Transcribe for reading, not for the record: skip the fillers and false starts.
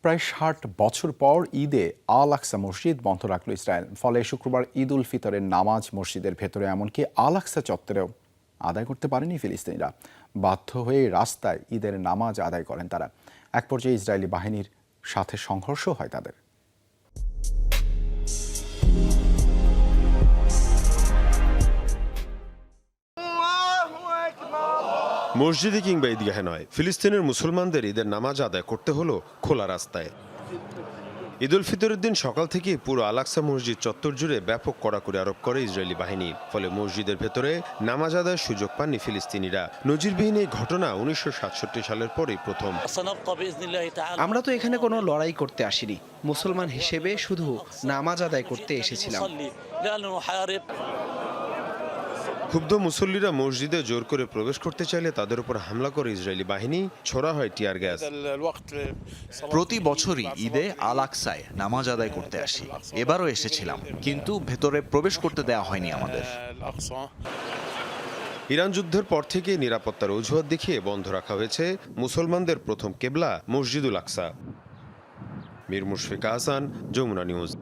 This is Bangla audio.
প্রায় ৬০ বছর পর ঈদে আল আকসা মসজিদ বন্ধ রাখল ইসরায়েল। ফলে শুক্রবার ঈদ উল ফিতরের নামাজ মসজিদের ভেতরে এমনকি আল আকসা চত্বরেও আদায় করতে পারেনি ফিলিস্তিনিরা। বাধ্য হয়ে রাস্তায় ঈদের নামাজ আদায় করেন তারা। এক পর্যায়ে ইসরায়েলি বাহিনীর সাথে সংঘর্ষ হয় তাদের। মসজিদে কিংবা ঈদগাহে নয়, ফিলিস্তিনের মুসলমানদের ঈদের নামাজ আদায় করতে হলো খোলা রাস্তায়। ঈদ উল ফিতরের দিন সকাল থেকে পুরো আল আকসা মসজিদ চত্বর জুড়ে ব্যাপক কড়াকড়ি আরোপ করে ইসরায়েলি বাহিনী। ফলে মসজিদের ভেতরে নামাজ আদায়ের সুযোগ পাননি ফিলিস্তিনিরা। নজিরবিহীন এই ঘটনা 1967 সালের পরেই প্রথম। আমরা তো এখানে কোনো লড়াই করতে আসিনি, মুসলমান হিসেবে শুধু নামাজ আদায় করতে এসেছিলাম। ক্ষুব্ধ মুসল্লিরা মসজিদে জোর করে প্রবেশ করতে চাইলে তাদের উপর হামলা করে ইসরায়েলি বাহিনী, ছোড়া হয় টিয়ার গ্যাস। প্রতি বছরই ঈদে আল আকসায় নামাজ আদায় করতে আসি, এবারও এসেছিলাম, কিন্তু ভেতরে প্রবেশ করতে দেওয়া হয়নি আমাদের। ইরান যুদ্ধের পর থেকে নিরাপত্তার অজুহাত দেখিয়ে বন্ধ রাখা হয়েছে মুসলমানদের প্রথম কেবলা মসজিদুল আকসা। মীর মুশফিক হাসান, যমুনা নিউজ।